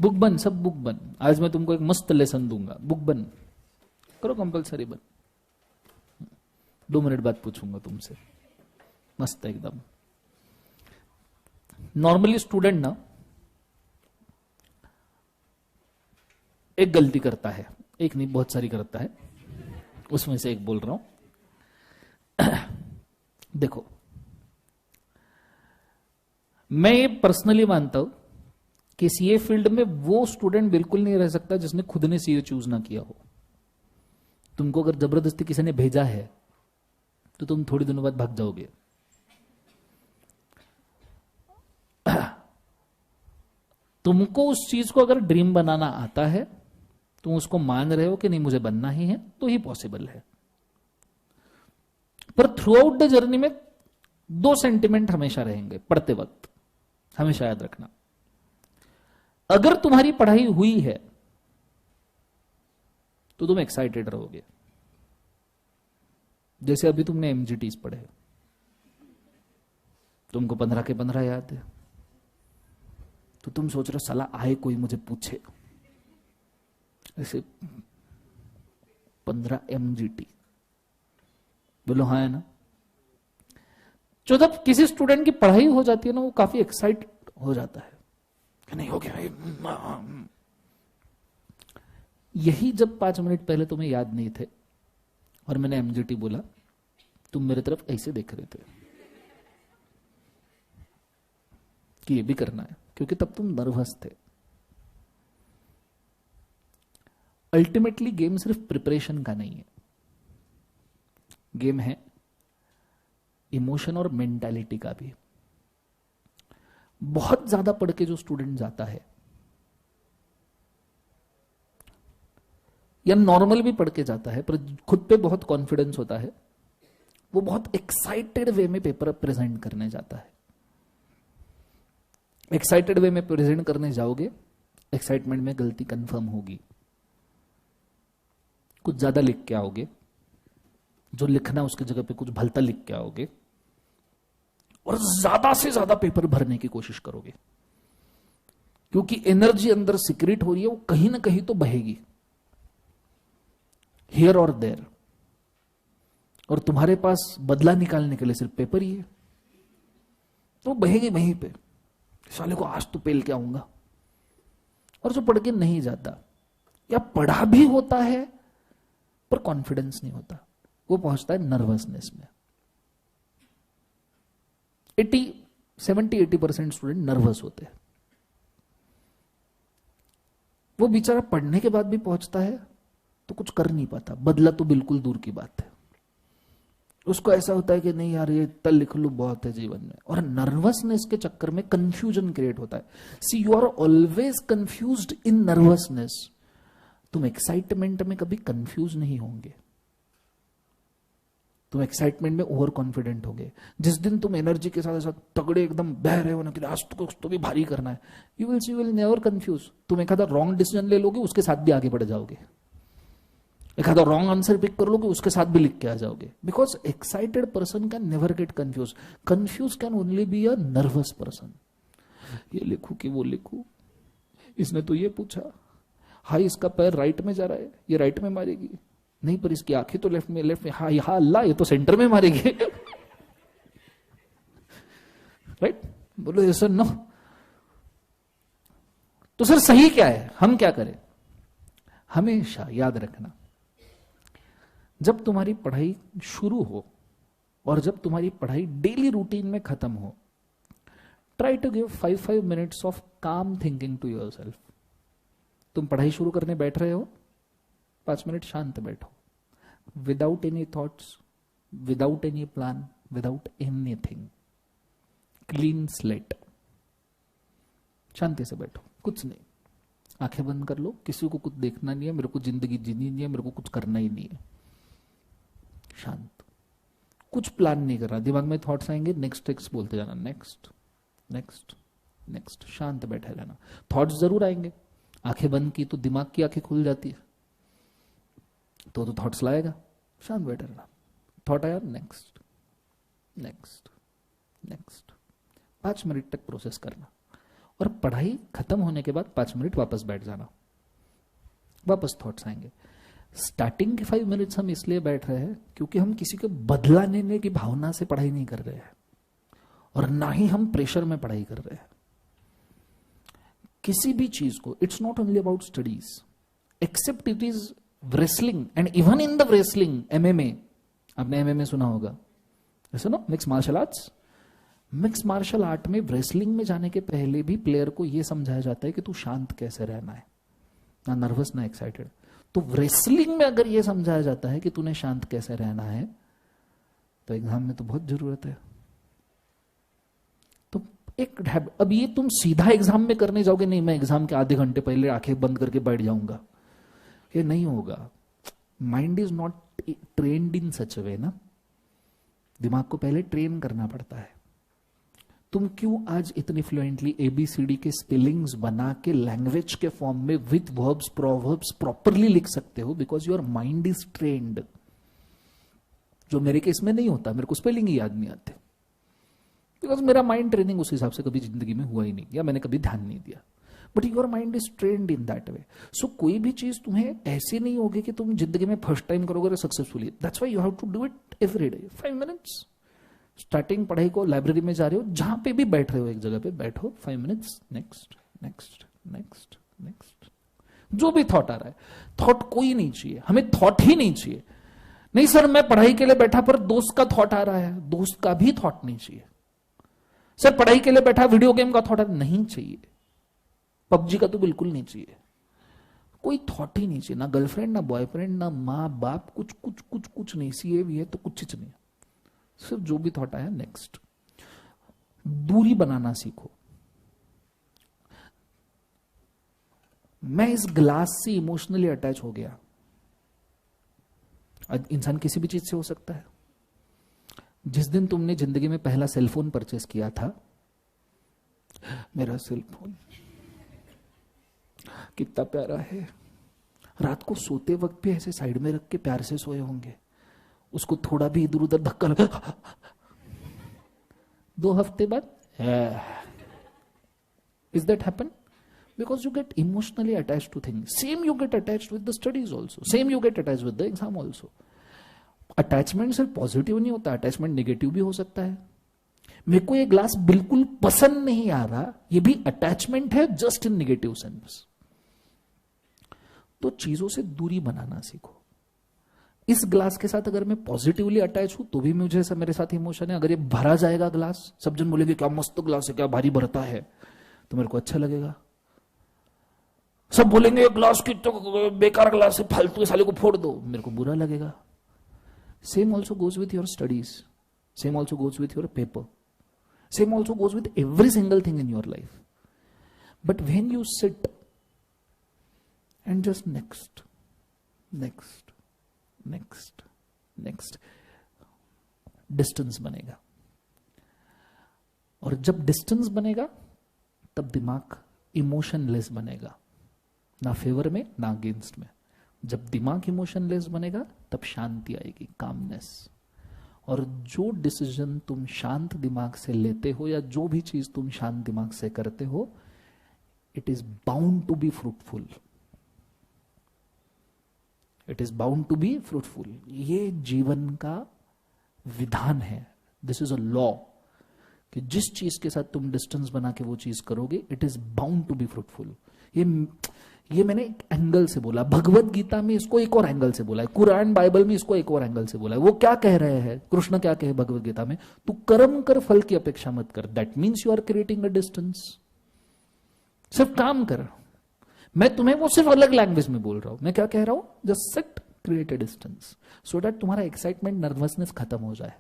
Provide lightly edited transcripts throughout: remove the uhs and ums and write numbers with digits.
Book बंद, सब book बंद। आज मैं तुमको एक मस्त लेसन दूंगा, बुक बंद करो, कंपलसरी बंद। 2 मिनट बाद पूछूंगा तुमसे, मस्त एकदम। नॉर्मली स्टूडेंट ना एक गलती करता है, एक नहीं बहुत सारी करता है, उसमें से एक बोल रहा हूं। देखो, मैं ये पर्सनली मानता हूं कि सीए फील्ड में वो स्टूडेंट बिल्कुल नहीं रह सकता जिसने खुद ने सीए चूज ना किया हो। तुमको अगर जबरदस्ती किसी ने भेजा है तो तुम थोड़ी दिनों बाद भाग जाओगे। तुमको उस चीज को अगर ड्रीम बनाना आता है, तुम उसको मान रहे हो कि नहीं मुझे बनना ही है, तो ही पॉसिबल है। पर थ्रू आउट द जर्नी में 2 सेंटिमेंट हमेशा रहेंगे पढ़ते वक्त, हमेशा याद रखना। अगर तुम्हारी पढ़ाई हुई है तो तुम एक्साइटेड रहोगे। जैसे अभी तुमने एमजीटीज पढ़े, तुमको 15 के 15 याद है, तो तुम सोच रहे हो साला आए कोई मुझे पूछे। ऐसे 15 एमजीटी बोलो, हाँ है ना। जो जब किसी स्टूडेंट की पढ़ाई हो जाती है ना, वो काफी एक्साइट हो जाता है कि नहीं हो गया। यही जब 5 मिनट पहले तुम्हें याद नहीं थे और मैंने एमजीटी बोला, तुम मेरे तरफ ऐसे देख रहे थे कि ये भी करना है, क्योंकि तब तुम नर्वस थे। अल्टीमेटली गेम सिर्फ प्रिपरेशन का नहीं है, गेम है इमोशन और मेंटालिटी का भी। बहुत ज्यादा पढ़ के जो स्टूडेंट जाता है, या नॉर्मल भी पढ़ के जाता है पर खुद पे बहुत कॉन्फिडेंस होता है, वो बहुत एक्साइटेड वे में पेपर प्रेजेंट करने जाता है। एक्साइटेड वे में प्रेजेंट करने जाओगे, एक्साइटमेंट में गलती कंफर्म होगी। कुछ ज्यादा लिख के आओगे, जो लिखना उसकी जगह पे कुछ भलता लिख के आओगे, और ज्यादा से ज्यादा पेपर भरने की कोशिश करोगे, क्योंकि एनर्जी अंदर सीक्रेट हो रही है, वो कहीं ना कहीं तो बहेगी, हियर और देयर। और तुम्हारे पास बदला निकालने के लिए सिर्फ पेपर ही है, तो बहेगी वहीं पे। साले को आज तो पेल के आऊंगा। और जो पढ़ के नहीं जाता, या पढ़ा भी होता है पर कॉन्फिडेंस नहीं होता, वो पहुंचता है नर्वसनेस में। 70-80% स्टूडेंट नर्वस होते हैं। वो बेचारा पढ़ने के बाद भी पहुंचता है तो कुछ कर नहीं पाता, बदला तो बिल्कुल दूर की बात है। उसको ऐसा होता है कि नहीं यार ये इतना लिख लूं बहुत है जीवन में, और नर्वसनेस के चक्कर में कंफ्यूजन क्रिएट होता है। See you are always confused in nervousness. तुम एक्साइटमेंट में कभी कंफ्यूज नहीं होंगे, तुम एक्साइटमेंट में ओवर कॉन्फिडेंट होगे। जिस दिन तुम एनर्जी के साथ तगड़े एकदम बह रहे हो ना कि आज तो कुछ तो भी भारी करना है, यू विल नेवर कंफ्यूज। तुम एक आधा रॉन्ग डिसीजन ले लोगे, उसके साथ भी आगे बढ़ जाओगे। एक आधा रॉन्ग आंसर पिक कर लोगे, उसके साथ भी लिख के आ जाओगे। Because excited person can never get confuse. Confuse can only be a nervous person. ये लिखूं कि वो लिखूं, इसने तो ये पूछा, हाई इसका पैर राइट में जा रहा है, ये राइट में मारेगी, नहीं पर इसकी आंखें तो लेफ्ट में, हाँ यहाँ अल्लाह ये तो सेंटर में मारेगी। राइट? बोलो ये सर नो। तो सर सही क्या है, हम क्या करें? हमेशा याद रखना, जब तुम्हारी पढ़ाई शुरू हो और जब तुम्हारी पढ़ाई डेली रूटीन में खत्म हो, try to give 5 minutes of calm thinking to yourself. तुम पढ़ाई शुरू करने बैठ रहे हो, 5 मिनट शांत बैठो, without any thoughts, without any plan, without anything, clean slate, शांति से बैठो, कुछ नहीं, आंखें बंद कर लो, किसी को कुछ देखना नहीं है, मेरे को जिंदगी जीनी नहीं है, मेरे को कुछ करना ही नहीं है, शांत, कुछ प्लान नहीं करना। दिमाग में थॉट्स आएंगे, नेक्स्ट बोलते जाना, नेक्स्ट नेक्स्ट नेक्स्ट, शांत बैठे रहना। थॉट्स जरूर आएंगे, आंखें बंद की तो दिमाग की आंखें खुल जाती है, तो थॉट्स लाएगा, शांत बैठे रहना। थॉट आया, नेक्स्ट नेक्स्ट नेक्स्ट, 5 मिनट तक प्रोसेस करना। और पढ़ाई खत्म होने के बाद 5 मिनट वापस बैठ जाना, वापस थॉट्स आएंगे। स्टार्टिंग के 5 मिनट्स हम इसलिए बैठ रहे हैं क्योंकि हम किसी को बदला लेने की भावना से पढ़ाई नहीं कर रहे हैं, और ना ही हम प्रेशर में पढ़ाई कर रहे हैं। किसी भी चीज को, it's not only about studies, except it is wrestling, and even in the wrestling, MMA, आपने एमएमए सुना होगा, ऐसा ना, mix martial arts. Mix martial art में रेसलिंग में जाने के पहले भी प्लेयर को यह समझाया जाता है कि तू शांत कैसे रहना है, ना नर्वस ना एक्साइटेड। तो रेसलिंग में अगर यह समझाया जाता है कि तूने शांत कैसे रहना है, तो एग्जाम में तो बहुत जरूरत है। तो एक अब ये तुम सीधा एग्जाम में करने जाओगे, नहीं मैं एग्जाम के आधे घंटे पहले आंखें बंद करके बैठ जाऊंगा, ये नहीं होगा। Mind is not trained in such a way ना, दिमाग को पहले ट्रेन करना पड़ता है। तुम क्यों आज इतनी फ्लुएंटली ABCD के स्पेलिंग्स बना के लैंग्वेज के फॉर्म में विथ वर्ब्स प्रोवर्ब्स प्रॉपरली लिख सकते हो? Because your mind is trained, जो मेरे केस में नहीं होता। मेरे को स्पेलिंग ही याद नहीं आते, बिकॉज मेरा माइंड ट्रेनिंग उस हिसाब से कभी जिंदगी में हुआ ही नहीं, या मैंने कभी ध्यान नहीं दिया। But your mind is trained in that way. So कोई भी चीज तुम्हें ऐसी नहीं होगी कि तुम जिंदगी में फर्स्ट टाइम करोगे successfully. That's why you have to do it every day, 5 minutes. Starting पढ़ाई को, लाइब्रेरी में जा रहे हो, जहां पे भी बैठ रहे हो, एक जगह पे बैठो, 5 minutes, next next next next. जो भी थॉट आ रहा है, थॉट कोई नहीं चाहिए, हमें थॉट ही नहीं चाहिए। नहीं सर मैं पढ़ाई के लिए बैठा पर दोस्त का थॉट आ रहा है, दोस्त का भी थॉट नहीं चाहिए। सर पढ़ाई के लिए बैठा वीडियो गेम का थॉट नहीं चाहिए, PUBG का तो बिल्कुल नहीं चाहिए, कोई थॉट ही नहीं चाहिए। ना गर्लफ्रेंड, ना बॉयफ्रेंड, ना माँ बाप, कुछ कुछ कुछ कुछ नहीं। सीए भी है तो कुछ चीज नहीं, सिर्फ जो भी थॉट आया नेक्स्ट। दूरी बनाना सीखो। मैं इस ग्लास से इमोशनली अटैच हो गया। इंसान किसी भी चीज से हो सकता है। जिस दिन तुमने जिंदगी में पहला सेलफोन परचेस किया था, मेरा सेलफोन कितना प्यारा है, रात को सोते वक्त भी ऐसे साइड में रख के प्यार से सोए होंगे, उसको थोड़ा भी इधर उधर धक्का लगा 2 हफ्ते बाद is that happen? Because you get emotionally attached to things. Same you get attached with the studies also. Same you get attached with the exam also. Attachment सिर्फ पॉजिटिव नहीं होता, अटैचमेंट नेगेटिव भी हो सकता है। मेरे को ये ग्लास बिल्कुल पसंद नहीं आ रहा, ये भी अटैचमेंट है, जस्ट इन नेगेटिव सेंस। तो चीजों से दूरी बनाना सीखो। इस ग्लास के साथ अगर मैं पॉजिटिवली अटैच हूं तो भी मुझे ऐसा, मेरे साथ इमोशन है। अगर ये भरा जाएगा ग्लास, सब जन बोलेंगे क्या मस्त ग्लास है, क्या भारी भरता है, तो मेरे को अच्छा लगेगा। सब बोलेंगे ग्लास की तो बेकार ग्लास है, फालतू साले को फोड़ दो, मेरे को बुरा लगेगा। Same also goes with your studies, same also goes with your paper, same also goes with every single thing in your life. But when you sit and just next next next next, distance बनेगा। और जब distance बनेगा तब दिमाग emotionless बनेगा, ना favour में ना अगेंस्ट में। जब दिमाग इमोशनलेस बनेगा तब शांति आएगी, कामनेस। और जो डिसीजन तुम शांत दिमाग से लेते हो, या जो भी चीज तुम शांत दिमाग से करते हो, it is bound to be fruitful, it is bound to be fruitful. ये जीवन का विधान है, दिस इज अ लॉ, कि जिस चीज के साथ तुम डिस्टेंस बना के वो चीज करोगे, it is bound to be fruitful. ये मैंने एक एंगल से बोला, भगवत गीता में इसको एक और एंगल से बोला है, कुरान बाइबल में इसको एक और एंगल से बोला है। वो क्या कह रहे हैं, कृष्ण क्या कहे भगवत गीता में, तू कर्म कर, फल की अपेक्षा मत कर। That means you are creating a distance. सिर्फ काम कर। मैं तुम्हें वो सिर्फ अलग लैंग्वेज में बोल रहा हूं। मैं क्या कह रहा हूं, just sit, create a distance, so that तुम्हारा एक्साइटमेंट, नर्वसनेस खत्म हो जाए।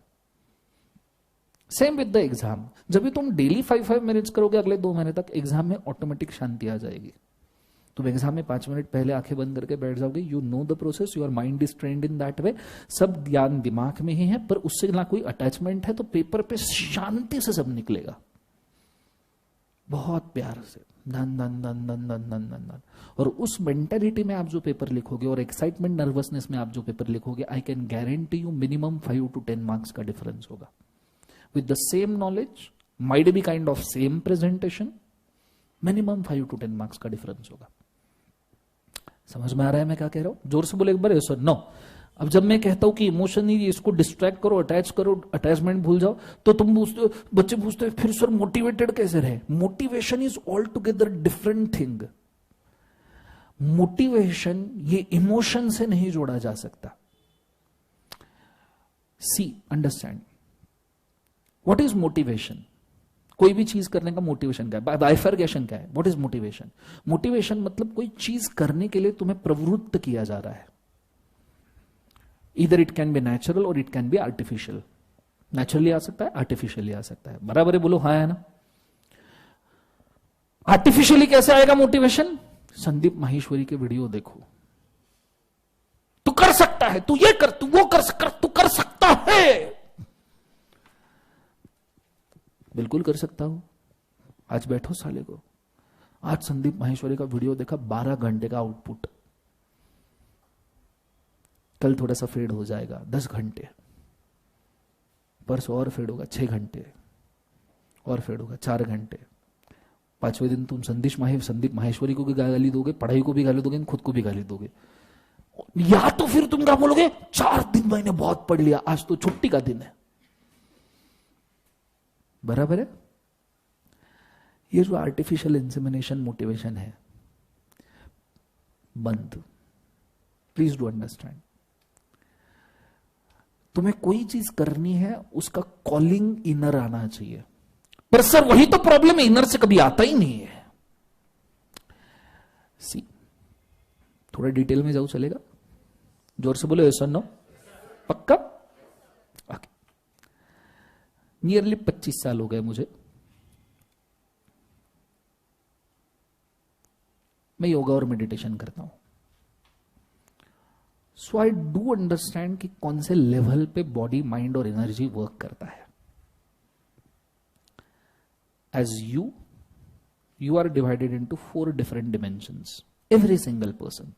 Same with the exam. जब भी तुम डेली 5 मिनट्स करोगे अगले 2 महीने तक, एग्जाम में ऑटोमेटिक शांति आ जाएगी। तुम एग्जाम में 5 मिनट पहले आंखें बंद करके बैठ जाओगे, you know the process, your mind is trained in that way. सब ज्ञान दिमाग में ही है, पर उससे ना कोई अटैचमेंट है, तो पेपर पे शांति से सब निकलेगा, बहुत प्यार से, धन धन धन धन धन धन धन धन। और उस मेंटेलिटी में आप जो पेपर लिखोगे, और एक्साइटमेंट नर्वसनेस में आप जो पेपर लिखोगे, I can guarantee you minimum 5 to 10 marks का डिफरेंस होगा। With the same knowledge, might be kind of same presentation, minimum 5 to 10 marks का डिफरेंस होगा। समझ में आ रहा है मैं क्या कह रहा हूं? जोर से बोले एक बार, यस और नो। अब जब मैं कहता हूं कि इमोशन ही इसको डिस्ट्रैक्ट करो, अटैच करो, अटैचमेंट भूल जाओ, तो तुम पूछते हो, बच्चे पूछते हैं फिर सर मोटिवेटेड कैसे रहे? Motivation is all together different thing. Motivation ये इमोशन से नहीं जोड़ा जा सकता। सी, अंडरस्टैंड व्हाट इज मोटिवेशन। कोई भी चीज करने का मोटिवेशन क्या है? बाइफर्गेशन क्या है? What is motivation? मोटिवेशन मतलब कोई चीज करने के लिए तुम्हें प्रवृत्त किया जा रहा है। इधर इट कैन बी नेचुरल और it can be artificial. Naturally आ सकता है, आर्टिफिशियली आ सकता है। बराबर है? बोलो हाँ है ना। आर्टिफिशियली कैसे आएगा मोटिवेशन? संदीप माहेश्वरी के वीडियो देखो, तू कर सकता है, तू ये कर, तू वो कर, तू कर सकता है। बिल्कुल कर सकता हूं। आज बैठो साले को, आज संदीप माहेश्वरी का वीडियो देखा, 12 घंटे का आउटपुट। कल थोड़ा सा फेड हो जाएगा, 10 घंटे, परसों और फेड होगा 6 घंटे, और फेड होगा 4 घंटे। 5वें दिन तुम संदीप माहेश्वरी को भी गाली दोगे, पढ़ाई को भी गाली दोगे, खुद को भी गाली दोगे। या तो फिर तुम क्या बोलोगे, 4 दिन मैंने बहुत पढ़ लिया, आज तो छुट्टी का दिन है। बराबर है? ये जो आर्टिफिशियल इंसेमिनेशन मोटिवेशन है, बंद। Please do understand. तुम्हें कोई चीज करनी है, उसका कॉलिंग इनर आना चाहिए। पर सर वही तो प्रॉब्लम है, इनर से कभी आता ही नहीं है। सी, थोड़ा डिटेल में जाओ, चलेगा? जोर से बोलो, यस और नो। पक्का? ओके। नियरली 25 साल हो गए मुझे। मैं योगा और मेडिटेशन करता हूं। सो आई डू अंडरस्टैंड कि कौन से लेवल पे बॉडी, माइंड और एनर्जी वर्क करता है। As you are divided into 4 different dimensions, every single person।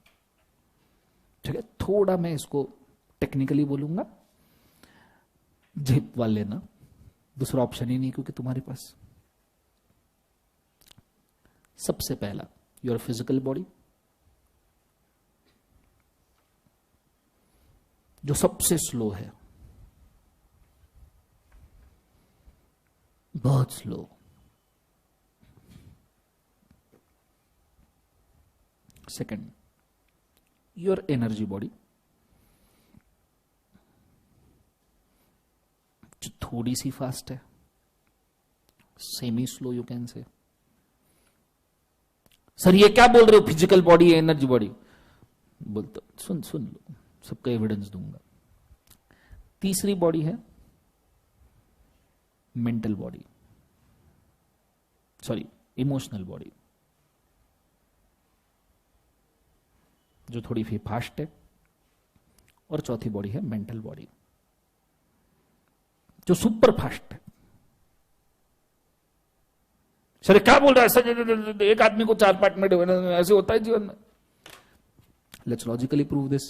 ठीक है, थोड़ा मैं इसको टेक्निकली बोलूंगा, झेप वाले ना, दूसरा ऑप्शन ही नहीं क्योंकि तुम्हारे पास। सबसे पहला, योर फिजिकल बॉडी, जो सबसे स्लो है, बहुत slow. Second, your energy body, जो थोड़ी सी फास्ट है, semi slow you can say. Sir ये क्या बोल रहे हो, फिजिकल बॉडी है एनर्जी बॉडी? बोलता सुन लो, सबका एविडेंस दूंगा। तीसरी बॉडी है mental body, sorry emotional body, जो थोड़ी सी फास्ट है। और चौथी बॉडी है मेंटल बॉडी, जो सुपर फास्ट है। सर क्या बोल रहा है सर, एक आदमी को 4 पार्ट में ऐसे होता है जीवन में? Let's logically prove this.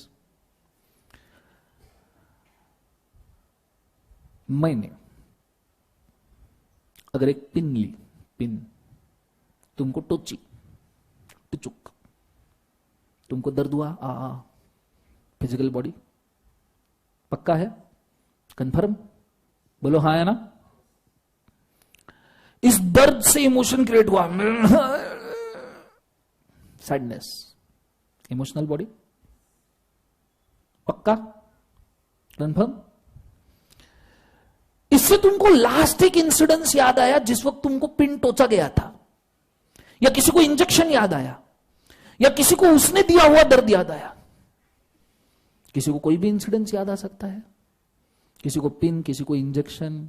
मैंने अगर एक पिन ली, पिन तुमको टोची, टुचुक, तुमको दर्द हुआ, फिजिकल बॉडी, पक्का है? कंफर्म? बोलो हाँ है ना। इस दर्द से इमोशन क्रिएट हुआ, सैडनेस, इमोशनल बॉडी, पक्का? कंफर्म? इससे तुमको लास्ट एक इंसिडेंस याद आया जिस वक्त तुमको पिन टोचा गया था, या किसी को इंजेक्शन याद आया, या किसी को उसने दिया हुआ दर्द याद आया। किसी को कोई भी इंसिडेंस याद आ सकता है, किसी को पिन, किसी को इंजेक्शन,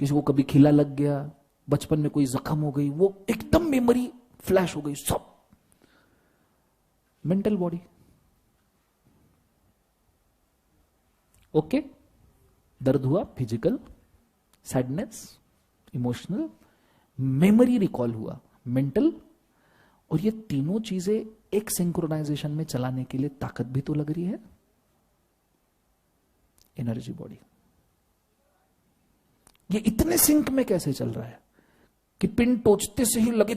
किसी को कभी खिला लग गया, बचपन में कोई जख्म हो गई, वो एकदम मेमोरी फ्लैश हो गई, सब। मेंटल बॉडी, ओके, दर्द हुआ, physical, sadness, emotional, memory recall हुआ, मेंटल। और ये तीनों चीजें एक सिंक्रोनाइजेशन में चलाने के लिए ताकत भी तो लग रही है, एनर्जी बॉडी। ये इतने सिंक में कैसे चल रहा है कि पिन टोचते से ही लगे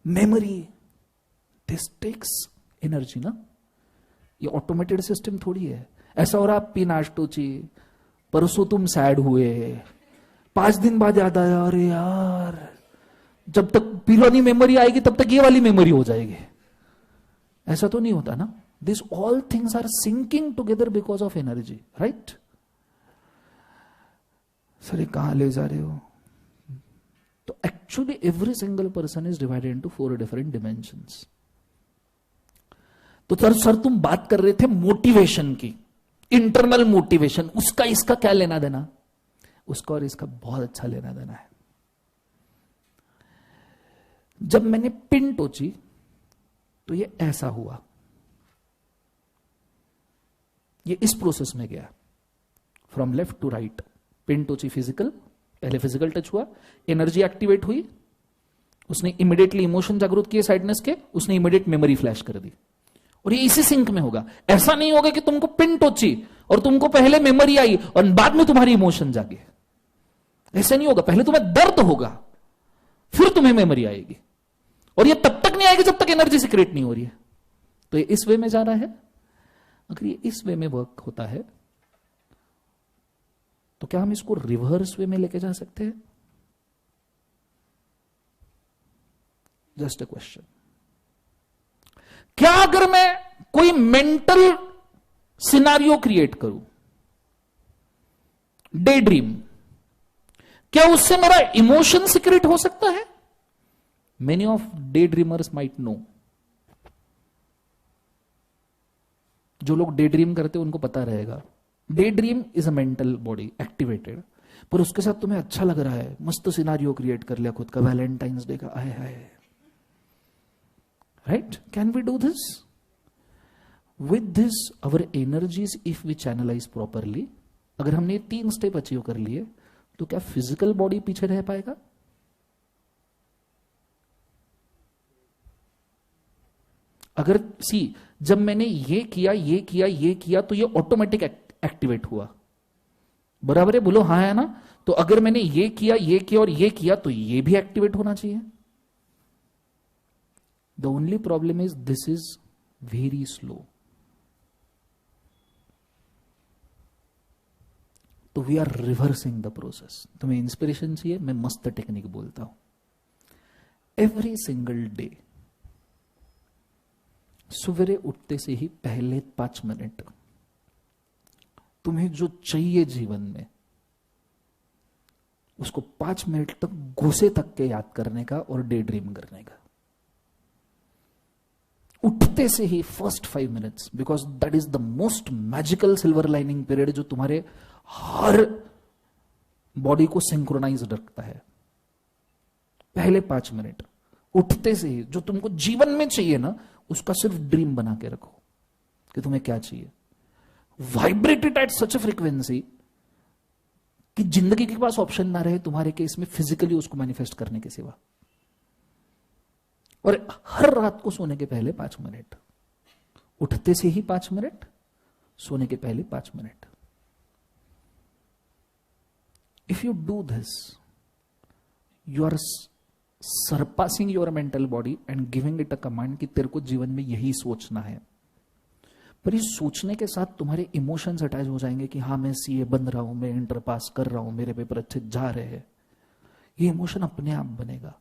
मेमोरी, दिस टेक्स एनर्जी ना। ये ऑटोमेटेड सिस्टम थोड़ी है। ऐसा हो रहा पिन आज टोची, परसों तुम सैड हुए, 5 दिन बाद याद आया अरे यार, जब तक पुरानी मेमोरी आएगी तब तक ये वाली मेमोरी हो जाएगी। ऐसा तो नहीं होता ना। This all things are syncing together because of energy, right. Sir ये कहां ले जा रहे हो? तो actually every single person is divided into 4 different dimensions. तो सर तुम बात कर रहे थे मोटिवेशन की, इंटरनल मोटिवेशन, उसका इसका क्या लेना देना? उसका और इसका बहुत अच्छा लेना देना है। जब मैंने पिन टोची तो ये ऐसा हुआ, ये इस प्रोसेस में गया from left to right. Pin टोची फिजिकल, पहले फिजिकल टच हुआ, एनर्जी एक्टिवेट हुई, उसने इमीडिएटली इमोशन जागृत किए साइडनेस के, उसने इमीडिएट मेमोरी फ्लैश कर दी। और ये इसी सिंक में होगा। ऐसा नहीं होगा कि तुमको पिन टोची और तुमको पहले मेमोरी आई और बाद में तुम्हारी इमोशन जागे। ऐसा नहीं होगा। पहले तुम्हें दर्द होगा, फिर तुम्हें मेमोरी आएगी, और ये तब तक नहीं आएगी जब तक एनर्जी सीक्रेट नहीं हो रही है। तो ये इस वे में जा रहा है। अगर ये इस वे में वर्क होता है तो क्या हम इसको रिवर्स वे में लेके जा सकते हैं? Just a question. क्या अगर मैं कोई मेंटल सिनारियो क्रिएट करूं, डे ड्रीम, क्या उससे मेरा इमोशन सीक्रेट हो सकता है? Many of day dreamers might know. जो लोग डे ड्रीम करते हैं उनको पता रहेगा, day dream is a mental body activated, पर उसके साथ तुम्हें अच्छा लग रहा है, मस्त सिनारियो क्रिएट कर लिया खुद का, वैलेंटाइंस डे का, आए हाय, right? Can we do this? With this our energies if we channelise properly, अगर हमने 3 स्टेप अचीव कर लिए तो क्या फिजिकल बॉडी पीछे रह पाएगा? अगर जब मैंने ये किया ये किया ये किया तो ये ऑटोमेटिक एक्टिवेट हुआ, बराबर है? बोलो हाँ है ना? तो अगर मैंने ये किया और ये किया तो ये भी एक्टिवेट होना चाहिए। The only problem is this is very slow. तो we are reversing the process. तुम्हें इंस्पिरेशन चाहिए? मैं मस्त टेक्निक बोलता हूं। एवरी सिंगल डे सवेरे उठते से ही पहले 5 मिनट तुम्हें जो चाहिए जीवन में, उसको 5 मिनट तक घुसे तक के याद करने का और डे ड्रीम करने का। उठते से ही first 5 minutes, because that is the most magical silver lining period जो तुम्हारे हर बॉडी को सिंक्रोनाइज रखता है। पहले 5 मिनट उठते से ही जो तुमको जीवन में चाहिए ना, उसका सिर्फ ड्रीम बना के रखो कि तुम्हें क्या चाहिए। Vibrate it at such a frequency कि जिंदगी के पास ऑप्शन ना रहे तुम्हारे केस में फिजिकली उसको मैनिफेस्ट करने के सिवा। और हर रात को सोने के पहले 5 मिनट, उठते से ही 5 मिनट, सोने के पहले 5 minute. If you do this, you are surpassing your mental body and giving it a command कि तेरे को जीवन में यही सोचना है। पर इस सोचने के साथ तुम्हारे इमोशंस अटैच हो जाएंगे कि हाँ मैं सीए बन रहा हूं, मैं इंटर पास कर रहा हूं, मेरे पेपर अच्छे जा रहे हैं। ये इमोशन अपने आप बनेगा।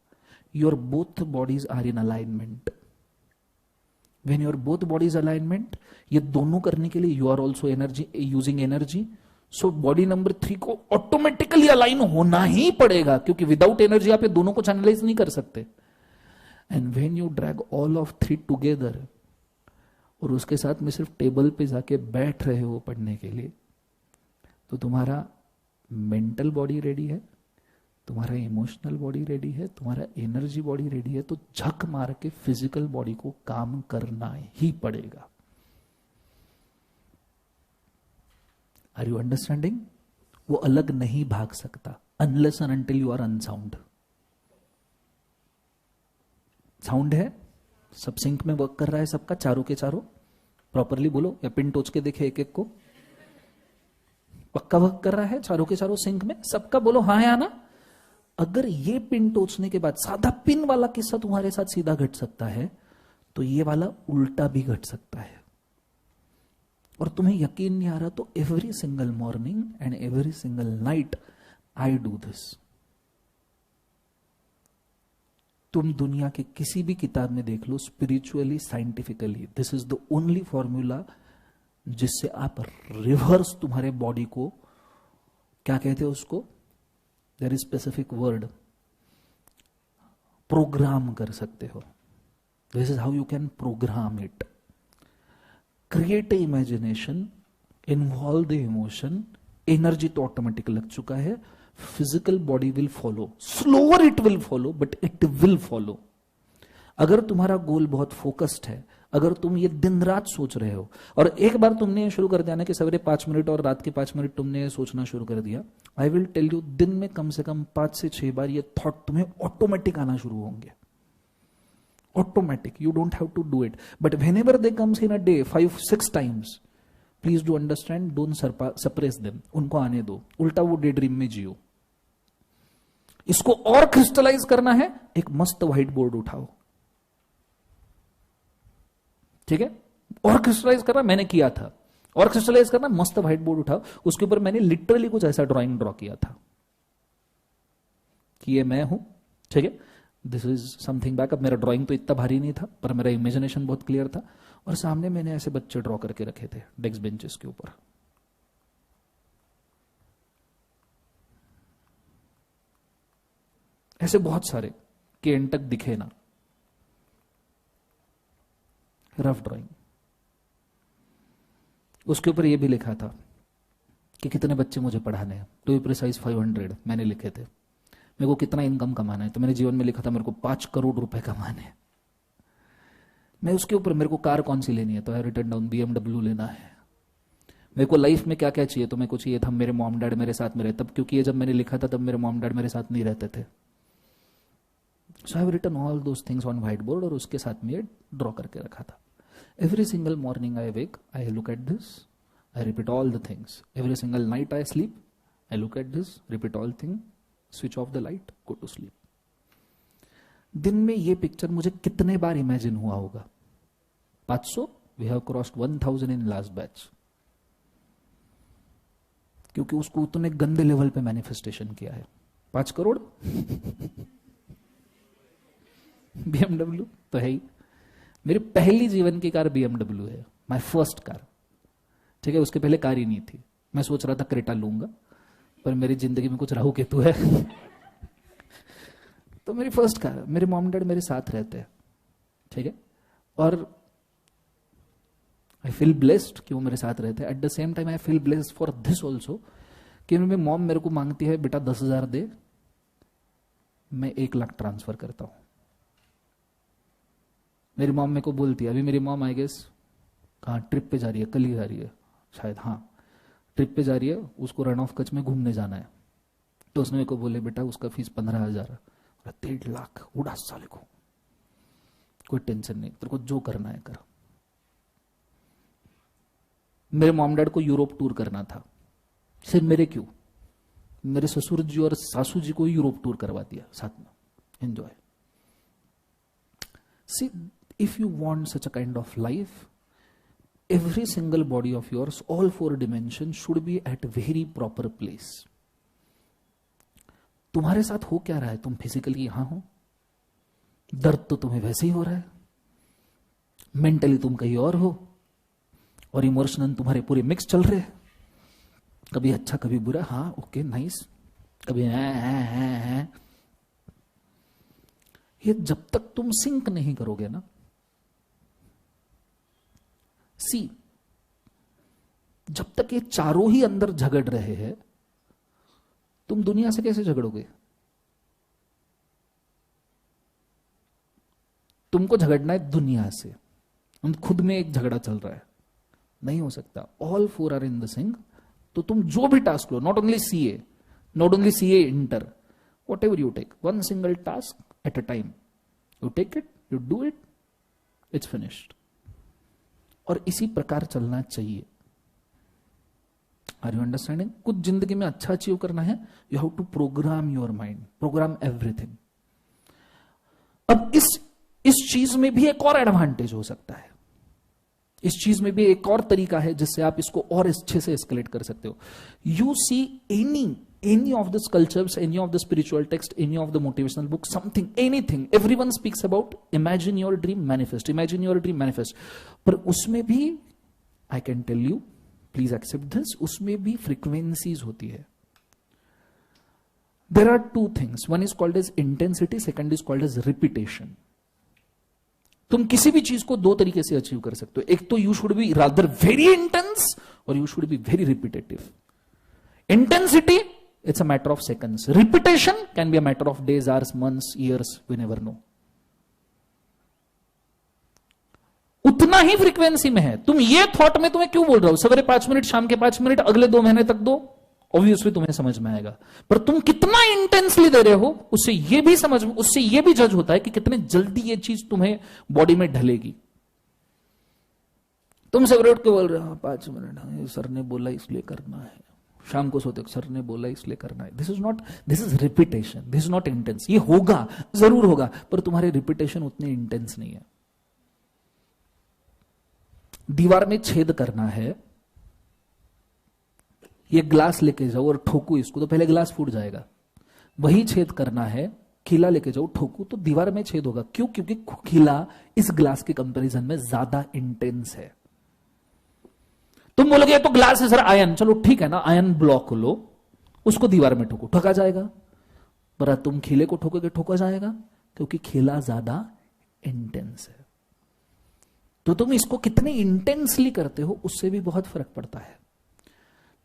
Your both bodies are in alignment. When your both bodies alignment, ये दोनों करने के लिए you are also energy using energy. So body number 3 को ऑटोमेटिकली अलाइन होना ही पड़ेगा, क्योंकि विदाउट एनर्जी आप ये दोनों को चैनलाइज नहीं कर सकते। And when you drag all of 3 together, और उसके साथ में सिर्फ टेबल पे जाके बैठ रहे हो पढ़ने के लिए, तो तुम्हारा मेंटल बॉडी रेडी है, तुम्हारा इमोशनल बॉडी रेडी है, तुम्हारा एनर्जी बॉडी रेडी है। तो झक मार के फिजिकल बॉडी को काम करना ही पड़ेगा। Are you understanding? वो अलग नहीं भाग सकता unless and until you are unsound. Sound है, सब सिंक में वर्क कर रहा है सबका, चारों के चारों। प्रॉपरली बोलो या पिन टोच के देखे एक एक को। पक्का वर्क कर रहा है, चारों के चारों सिंक में, सबका बोलो हाँ या ना। अगर ये पिन टोचने के बाद साधा पिन वाला किस्सा तुम्हारे साथ सीधा घट सकता है, तो ये वाला उल्टा भी घट सकता है। और तुम्हें यकीन नहीं आ रहा तो every single morning and every single night I do this. तुम दुनिया के किसी भी किताब में देख लो, spiritually, scientifically, this is the only formula जिससे आप रिवर्स तुम्हारे बॉडी को, क्या कहते हैं उसको, there is specific word, program कर सकते हो। This is how you can program it. Create a imagination, involve the emotion, energy तो ऑटोमेटिक लग चुका है, physical body will follow, slower it will follow but it will follow. अगर तुम्हारा गोल बहुत फोकस्ड है, अगर तुम ये दिन रात सोच रहे हो, और एक बार तुमने ये शुरू कर दिया ना कि सवेरे 5 मिनट और रात के 5 मिनट तुमने ये सोचना शुरू कर दिया, आई विल टेल यू दिन में कम से कम 5 से 6 बार ये थॉट तुम्हें ऑटोमेटिक आना शुरू होंगे। Automatic, you don't have to do it, but whenever they comes in a day 5-6 times, please do understand, don't suppress them, उनको आने दो, उल्टा वो डे ड्रीम में जियो। इसको और क्रिस्टलाइज करना है, एक मस्त व्हाइट बोर्ड उठाओ, ठीक है, और क्रिस्टलाइज करना, मैंने किया था, और क्रिस्टलाइज करना, मस्त व्हाइट बोर्ड उठाओ, उसके ऊपर मैंने लिटरली कुछ ऐसा ड्राइंग ड्रॉ किया था कि ये मैं हूं, ठीक है, दिस इज समथिंग बैक। अब मेरा ड्राइंग तो इतना भारी नहीं था, पर मेरा इमेजिनेशन बहुत क्लियर था, और सामने मैंने ऐसे बच्चे ड्रॉ करके रखे थे डेस्क बेंचेस के ऊपर। ऐसे बहुत सारे कि एंड तक दिखे ना, रफ ड्राइंग। उसके ऊपर यह भी लिखा था कि कितने बच्चे मुझे पढ़ाने हैं, टू बी प्रिसाइज 500 मैंने लिखे थे। मेरे को कितना इनकम कमाना है, तो मैंने जीवन में लिखा था मेरे को 5 करोड़ रुपए कमाने हैं। मैं उसके ऊपर मेरे को कार कौन सी लेनी है, तो आई रिटन डाउन BMW लेना है। मेरे को लाइफ में क्या क्या चाहिए, तो मेरे को चाहिए था मेरे मॉम डैड मेरे साथ में रहे, तब क्योंकि ये जब मैंने लिखा था तब मेरे मॉम डैड मेरे साथ नहीं रहते थे। So I have written all those things on white board, और उसके साथ में ड्रॉ करके रखा था। Every single morning I wake, I look at this, I repeat all the things. Every single night I sleep, I look at this, repeat all thing, switch off the light, go to sleep. दिन में ये picture मुझे कितने बार imagine हुआ होगा? 500, we have crossed 1000 in last batch, क्योंकि उसको उतने गंदे लेवल पे मैनिफेस्टेशन किया है। 5 करोड़ BMW तो है ही। मेरी पहली जीवन की कार BMW है, माय फर्स्ट कार, ठीक है, उसके पहले कार ही नहीं थी। मैं सोच रहा था क्रेटा लूंगा, पर मेरी जिंदगी में कुछ राहु केतु है तो मेरी फर्स्ट कार, मेरे मॉम डैड मेरे साथ रहते हैं, ठीक है, और आई फील ब्लेस्ड कि वो मेरे साथ रहते हैं। At the same time I feel blessed for this also कि मेरी मॉम मेरे को मांगती है बेटा 10,000 दे, मैं 1 लाख ट्रांसफर करता हूं। मेरी मॉम मेरे को बोलती है, अभी मेरी मॉम आई गेस कहाँ ट्रिप पे जा रही है, कल ही जा रही है शायद, हाँ ट्रिप पे जा रही है, उसको रन ऑफ कच्छ में घूमने जाना है। तो उसने मेरे को बोले बेटा उसका फीस 15,000 है, 1.5 लाख उड़ा साले को, कोई टेंशन नहीं, तेरे को जो करना है कर। मेरे मॉम डैड को यूरोप टूर करना था, सिर्फ मेरे क्यों, मेरे ससुर जी और सासू जी को यूरोप टूर करवा दिया साथ में, enjoy. See if you want such a kind of life, every single body of yours, all 4 dimensions should be at very proper place. तुम्हारे साथ हो क्या रहा है? तुम फिजिकली यहां हो, दर्द तो तुम्हें वैसे ही हो रहा है, मेंटली तुम कहीं और हो, और इमोशनल तुम्हारे पूरे मिक्स चल रहे हैं, कभी अच्छा कभी बुरा, हाँ ओके नाइस, कभी है। ये जब तक तुम सिंक नहीं करोगे ना, सी जब तक ये चारों ही अंदर झगड़ रहे हैं, तुम दुनिया से कैसे झगड़ोगे? तुमको झगड़ना है दुनिया से, खुद में एक झगड़ा चल रहा है, नहीं हो सकता। All 4 are in the sync. तो तुम जो भी टास्क लो, not only CA inter, whatever you take, 1 single task at a time, you take it, you do it, it's finished. और इसी प्रकार चलना चाहिए। Are you understanding? कुछ जिंदगी में अच्छा अचीव करना है, you have to program your mind, program everything. अब इस चीज में भी एक और एडवांटेज हो सकता है, इस चीज में भी एक और तरीका है जिससे आप इसको और अच्छे से एस्केलेट कर सकते हो। You see any of the sculptures, any of the spiritual text, any of the motivational book, something, anything, everyone speaks about imagine your dream manifest, imagine your dream manifest. पर उसमें भी I can tell you, please accept this, उसमें भी frequencies होती है. There are two things. One is called as intensity, second is called as repetition. तुम किसी भी चीज को दो तरीके से अचीव कर सकते हो. एक तो you should be rather very intense और you should be very repetitive. Intensity, it's a matter of seconds. Repetition can be a matter of days, hours, months, years, we never know. उतना ही frequency में है. तुम ये thought में तुम्हें क्यों बोल रहा हो सवेरे 5 मिनट, शाम के 5 मिनट, अगले 2 महीने तक दो, ऑब्वियसली तुम्हें समझ में आएगा. पर तुम कितना इंटेंसली दे रहे हो उससे ये भी समझ, उससे ये भी जज होता है कि कितने जल्दी ये चीज तुम्हें बॉडी में ढलेगी. तुम सवेरे उठ के बोल रहे हो 5 मिनट, सर ने बोला इसलिए करना है, शाम को सोते सर ने बोला इसलिए करना है. This is not, this is repetition, this is not intense. ये होगा, जरूर होगा, पर तुम्हारे रिपीटेशन उतने इंटेंस नहीं है. दीवार में छेद करना है, ये ग्लास लेके जाओ और ठोकू इसको तो पहले ग्लास फूट जाएगा. वही छेद करना है, खिला लेके जाओ ठोकू तो दीवार में छेद होगा. क्यों? क्योंकि खिला इस ग्लास के कंपैरिजन में ज्यादा इंटेंस है. तुम बोलोगे तो ग्लास है सर, आयन, चलो ठीक है ना, आयन ब्लॉक लो, उसको दीवार में ठोको, ठोका जाएगा. पर तुम खिले को ठोकोगे, ठोका जाएगा, क्योंकि खिला ज्यादा इंटेंस है. तो तुम इसको कितने इंटेंसली करते हो उससे भी बहुत फर्क पड़ता है.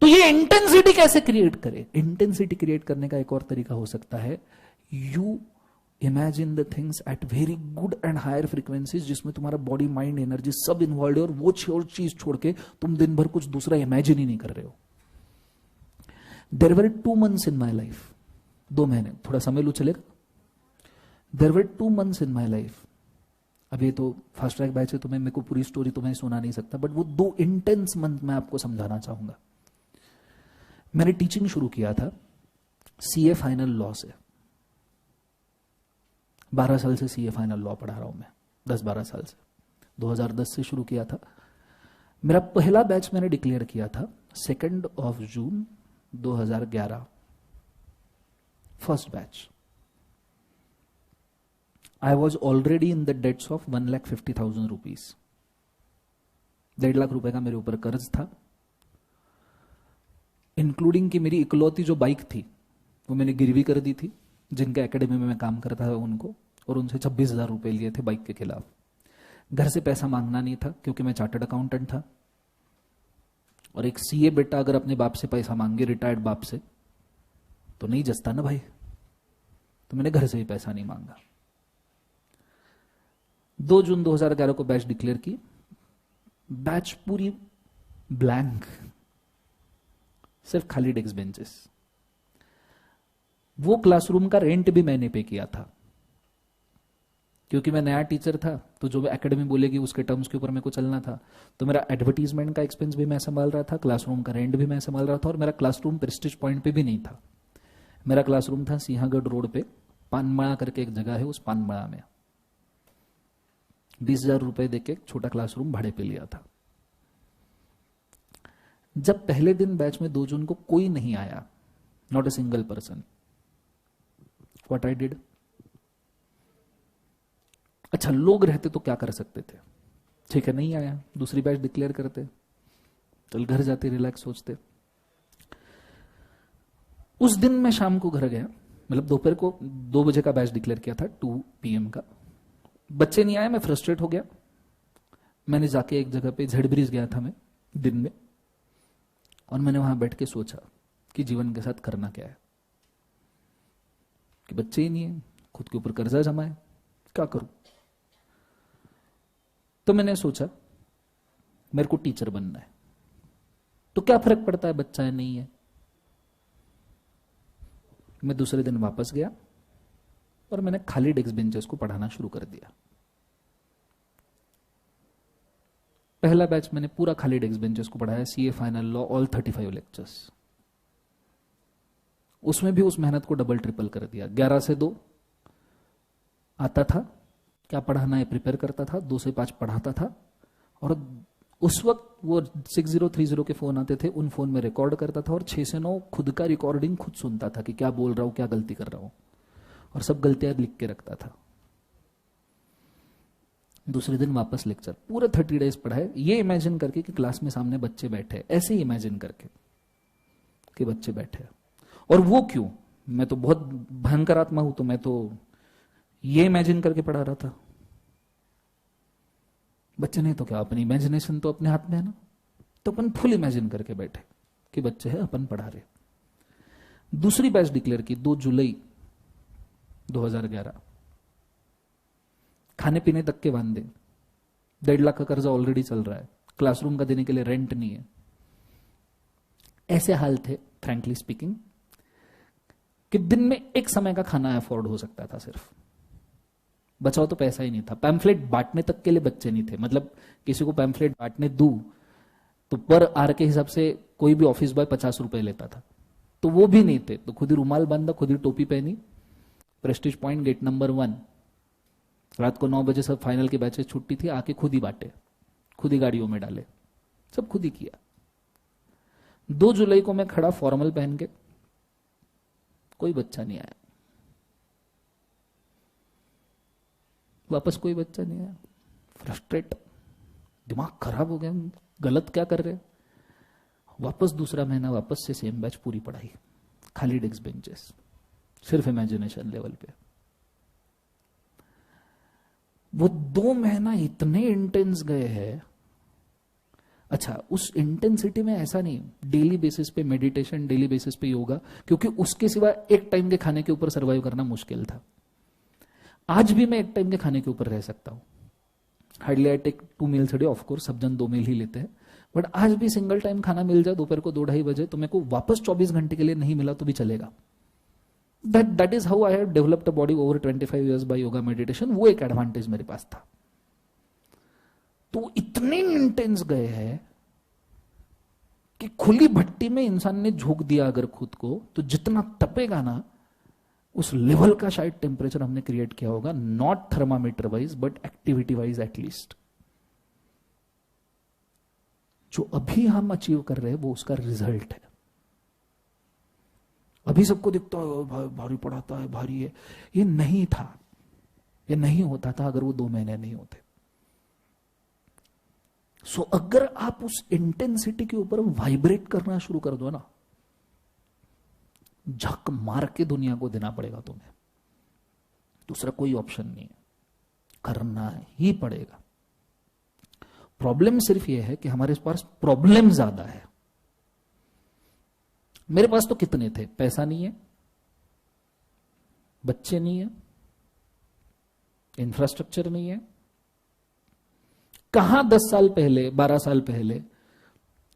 तो ये इंटेंसिटी कैसे क्रिएट करे? इंटेंसिटी क्रिएट करने का एक और तरीका हो सकता है, you imagine the things at very good and higher frequencies, जिसमें तुम्हारा बॉडी, माइंड, एनर्जी सब इन्वॉल्व है और वो चीज छोड़ के तुम दिन भर कुछ दूसरा इमेजिन ही नहीं कर रहे हो. There were 2 months in my life, 2 महीने, थोड़ा समय लो चलेगा. There were 2 months in my life. अब ये तो फास्ट ट्रैक बैच है तो मैं मेरे को पूरी स्टोरी तुम्हें सुना नहीं सकता, बट वो 2 इंटेंस मंथ मैं आपको समझाना चाहूंगा. मैंने टीचिंग शुरू किया था सीए फाइनल लॉ से. 12 साल से सीए फाइनल लॉ पढ़ा रहा हूं मैं, 10-12 साल से. 2010 से शुरू किया था. मेरा पहला बैच मैंने डिक्लेयर किया था 2 June 2011, first batch. I was already in the dates of 1,50,000 rupees. 1.5 lakh रुपए का मेरे ऊपर कर्ज था, इंक्लूडिंग कि मेरी इकलौती जो बाइक थी वो मैंने गिरवी कर दी थी, जिनके एकेडमी में मैं काम करता था उनको, और उनसे 26,000 रुपए लिए थे बाइक के खिलाफ. घर से पैसा मांगना नहीं था क्योंकि मैं चार्टर्ड अकाउंटेंट था, और एक सीए बेटा अगर अपने बाप से पैसा मांगे, रिटायर्ड बाप से, तो नहीं जचता ना भाई. तो मैंने घर से ही पैसा नहीं मांगा. 2 जून 2011 को बैच डिक्लेयर की. बैच पूरी ब्लैंक, सिर्फ खाली डेस्क बेंचेस. वो क्लासरूम का रेंट भी मैंने पे किया था, क्योंकि मैं नया टीचर था, तो जो एकेडमी बोलेगी उसके टर्म्स के ऊपर मेरे को चलना था. तो मेरा एडवर्टीजमेंट का एक्सपेंस भी मैं संभाल रहा था, क्लासरूम का रेंट भी मैं संभाल रहा था, और मेरा क्लासरूम प्रेस्टीज पॉइंट पे भी नहीं था. मेरा क्लासरूम था सिंहागढ़ रोड पे, पानमड़ा करके एक जगह है, उस पानमड़ा में 20,000 रुपए देके एक छोटा क्लासरूम भाड़े पे लिया था. जब पहले दिन बैच में 2 जून को कोई नहीं आया, not a single person, what I did, अच्छा लोग रहते तो क्या कर सकते थे, ठीक है नहीं आया, दूसरी बैच डिक्लेयर करते, चल घर जाते, रिलैक्स सोचते. उस दिन मैं शाम को घर गया, मतलब दोपहर को 2 बजे का बैच डिक्लेयर किया था, 2 PM का. बच्चे नहीं आए, मैं फ्रस्ट्रेट हो गया. मैंने जाके एक जगह पे झड़ ब्रिज गया था मैं दिन में, और मैंने वहां बैठ के सोचा कि जीवन के साथ करना क्या है, कि बच्चे ही नहीं है, खुद के ऊपर कर्जा जमा है, क्या करूं. तो मैंने सोचा मेरे को टीचर बनना है, तो क्या फर्क पड़ता है बच्चा है नहीं है. मैं दूसरे दिन वापस गया और मैंने खाली डेस्क बेंचेस को पढ़ाना शुरू कर दिया. पहला बैच मैंने पूरा खाली डेस्क बेंचेस को पढ़ाया, CA final law all 35 lectures. उसमें भी उस मेहनत को डबल ट्रिपल कर दिया। 11 से 2 आता था, क्या पढ़ाना है प्रिपेयर करता था, 2 से 5 पढ़ाता था, और उस वक्त वो 6030 के फोन आते थे, उन फोन में रिकॉर्ड करता था, और 6 से 9 खुद का रिकॉर्डिंग खुद सुनता था कि क्या बोल रहा हूं, क्या गलती कर रहा हूं, और सब गलतियां लिख के रखता था। दूसरे दिन वापस लेक्चर, पूरे 30 डेज पढ़ाए, ये इमेजिन करके कि क्लास में सामने बच्चे बैठे, ऐसे ही इमेजिन करके कि बच्चे बैठे। और वो क्यों, मैं तो बहुत भयंकर आत्मा हूं, तो मैं तो ये इमेजिन करके पढ़ा रहा था। बच्चे नहीं तो क्या, अपनी इमेजिनेशन तो अपने हाथ में है ना, तो अपन फुल इमेजिन करके बैठे कि बच्चे हैं, अपन पढ़ा रहे। दूसरी बैच डिक्लेयर की 2 जुलाई 2011। खाने पीने तक के वांदे, 1.5 लाख का कर्जा ऑलरेडी चल रहा है, क्लासरूम का देने के लिए रेंट नहीं है। ऐसे हाल थे फ्रैंकली स्पीकिंग कि दिन में एक समय का खाना अफोर्ड हो सकता था, सिर्फ बचाओ तो पैसा ही नहीं था। पैम्फलेट बांटने तक के लिए बच्चे नहीं थे, मतलब किसी को पैम्फलेट बांटने दूं तो पर आर के हिसाब से कोई भी ऑफिस बॉय 50 रुपए लेता था, तो वो भी नहीं थे। तो खुद ही रुमाल बांधा, खुद ही टोपी पहनी, प्रेस्टीज पॉइंट गेट नंबर 1, रात को 9 बजे सब फाइनल के बैचेस छुट्टी थी, आके खुद ही बांटे, खुद ही गाड़ियों में डाले, सब खुद ही किया। 2 जुलाई को मैं खड़ा फॉर्मल पहन के, कोई बच्चा नहीं आया, वापस कोई बच्चा नहीं आया। फ्रस्ट्रेट, दिमाग खराब हो गया, गलत क्या कर रहे हैं। वापस दूसरा महीना, वापस से सेम बैच, पूरी पढ़ाई, खाली डेस्क बेंचेस, सिर्फ इमेजिनेशन लेवल पे। वो 2 महीना इतने इंटेंस गए हैं। अच्छा, उस इंटेंसिटी में ऐसा नहीं डेली बेसिस पे मेडिटेशन, डेली बेसिस पे योगा, क्योंकि उसके सिवा एक टाइम के खाने के ऊपर सर्वाइव करना मुश्किल था। आज भी मैं एक टाइम के खाने के ऊपर रह सकता हूं, hardly I take 2 meals a day, of course सब जन 2 मील ही लेते हैं, बट आज भी सिंगल टाइम खाना मिल जाए दोपहर को 2-2:30 बजे, तो मेरे को वापस 24 घंटे के लिए नहीं मिला तो भी चलेगा। That is how I have developed a body over 25 years by yoga meditation. वो एक एडवांटेज मेरे पास था। तो इतने इंटेंस गए हैं कि खुली भट्टी में इंसान ने झोंक दिया अगर खुद को, तो जितना तपेगा ना, उस लेवल का शायद टेम्परेचर हमने क्रिएट किया होगा, not thermometer wise but activity wise at least. जो अभी हम अचीव कर रहे हैं वो उसका रिजल्ट है। अभी सबको दिखता है भारी पढ़ाता है, भारी है, ये नहीं था, ये नहीं होता था अगर वो 2 महीने नहीं होते। सो अगर आप उस इंटेंसिटी के ऊपर वाइब्रेट करना शुरू कर दो ना, झक मार के दुनिया को देना पड़ेगा तुम्हें, दूसरा कोई ऑप्शन नहीं है, करना ही पड़ेगा। प्रॉब्लम सिर्फ यह है कि हमारे पास प्रॉब्लम ज्यादा है। मेरे पास तो कितने थे, पैसा नहीं है, बच्चे नहीं है, इंफ्रास्ट्रक्चर नहीं है। कहां 10 साल पहले, 12 साल पहले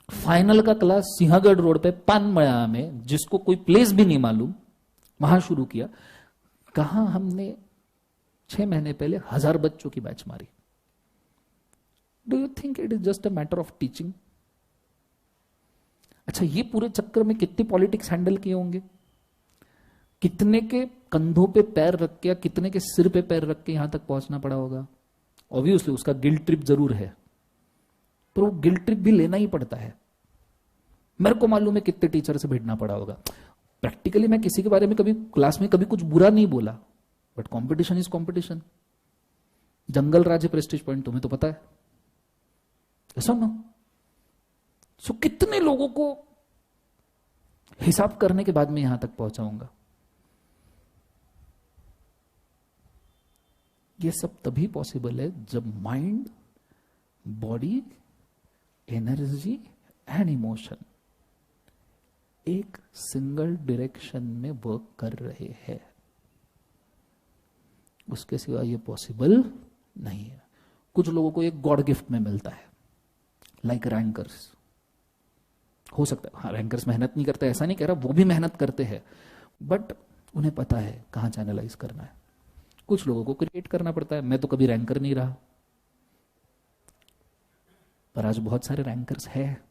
फाइनल का क्लास सिंहगढ़ रोड पे पानमया में, जिसको कोई प्लेस भी नहीं मालूम, वहां शुरू किया। कहां हमने 6 महीने पहले 1000 बच्चों की बैच मारी। Do you think it is just a matter of teaching? अच्छा, ये पूरे चक्कर में कितनी पॉलिटिक्स हैंडल किए होंगे, कितने के कंधों पे पैर रख के या कितने के सिर पे पैर रख के यहां तक पहुंचना पड़ा होगा। ऑब्वियसली उसका गिल्ट ट्रिप जरूर है, पर वो गिल्ट ट्रिप भी लेना ही पड़ता है। मेरे को मालूम है कितने टीचर से भिड़ना पड़ा होगा। प्रैक्टिकली मैं किसी के बारे में कभी क्लास में कभी कुछ बुरा नहीं बोला, but competition is competition. Jungle Raj Prestige point तुम्हें तो पता है, ऐसा ना। सो कितने लोगों को हिसाब करने के बाद में यहां तक पहुंचाऊंगा। ये सब तभी पॉसिबल है जब mind, body, energy and emotion एक सिंगल डायरेक्शन में वर्क कर रहे हैं। उसके सिवा ये पॉसिबल नहीं है। कुछ लोगों को एक गॉड गिफ्ट में मिलता है, लाइक रैंकर्स। हो सकता है, हाँ, रैंकर्स मेहनत नहीं करते, ऐसा नहीं कह रहा, वो भी मेहनत करते हैं, बट उन्हें पता है कहां चैनलाइज करना है। कुछ लोगों को क्रिएट करना पड़ता है। मैं तो कभी रैंकर नहीं रहा, पर आज बहुत सारे रैंकर्स है।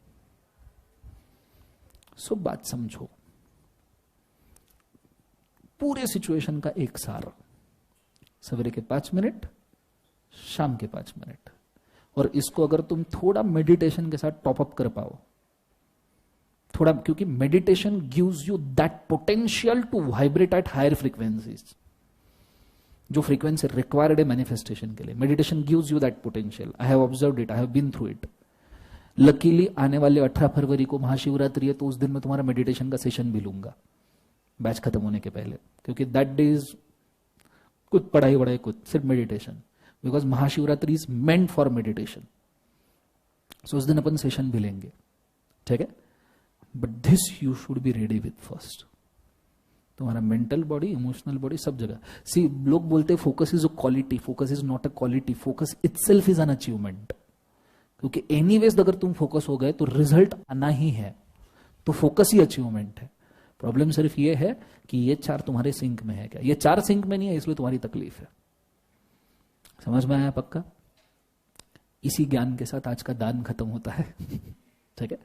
सो बात समझो, पूरे सिचुएशन का एक सार, सवेरे के 5 मिनट, शाम के 5 मिनट, और इसको अगर तुम थोड़ा मेडिटेशन के साथ टॉपअप कर पाओ, थोड़ा, क्योंकि meditation gives you that potential to vibrate at higher frequencies, जो फ्रीक्वेंसी रिक्वायर्ड है मैनिफेस्टेशन के लिए। Meditation gives you that potential. I have observed it, I have been through it. Luckily आने वाले 18 फरवरी को महाशिवरात्रि है, तो उस दिन मैं तुम्हारा मेडिटेशन का सेशन भी लूंगा बैच खत्म होने के पहले, क्योंकि दैट डे इज कुछ पढ़ाई वढ़ाई, कुछ सिर्फ meditation, because Mahashivratri is meant for meditation. So उस दिन अपन सेशन भी लेंगे, ठीक है। But this you should be ready with first. तुम्हारा मेंटल बॉडी, इमोशनल बॉडी, सब जगह। सी, लोग बोलते हैं focus is a quality, focus is not a quality, focus itself is an achievement. क्योंकि एनीवेज अगर तुम फोकस हो गए तो रिजल्ट आना ही है, तो फोकस ही अचीवमेंट है। प्रॉब्लम सिर्फ ये है कि ये 4 तुम्हारे सिंक में है क्या? ये 4 सिंक में नहीं है, इसलिए तुम्हारी तकलीफ है। समझ में आया पक्का? इसी ज्ञान के साथ आज का दान खत्म होता है, ठीक है।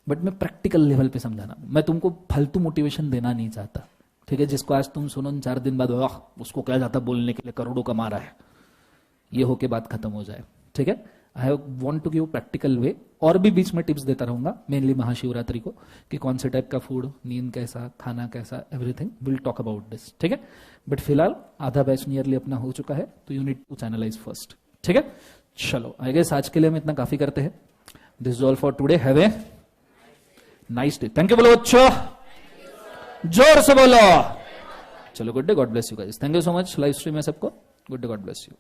बट मैं प्रैक्टिकल लेवल पे समझाना, मैं तुमको फालतू मोटिवेशन देना नहीं चाहता, ठीक है। जिसको आज तुम सुनो 4 दिन बाद, वाह उसको क्या जाता बोलने के लिए, करोड़ों कमा रहा है, ये होके बात खत्म हो जाए, ठीक है। I want to give practical way, और भी बीच में टिप्स देता रहूंगा, मेनली महाशिवरात्रि को, कि कौन से टाइप का फूड, नींद कैसा, खाना कैसा, everything will talk about this, ठीक है। बट फिलहाल आधा बैच नियरली अपना हो चुका है, तो you need to channelize first, ठीक है। चलो आई गेस आज के लिए हम इतना काफी करते हैं। This is all for today. Have a nice day. Thank you बोलो बच्चों, जोर से बोलो। चलो good day, God bless you guys. Thank you so much live stream में सबको। Good day, God bless you.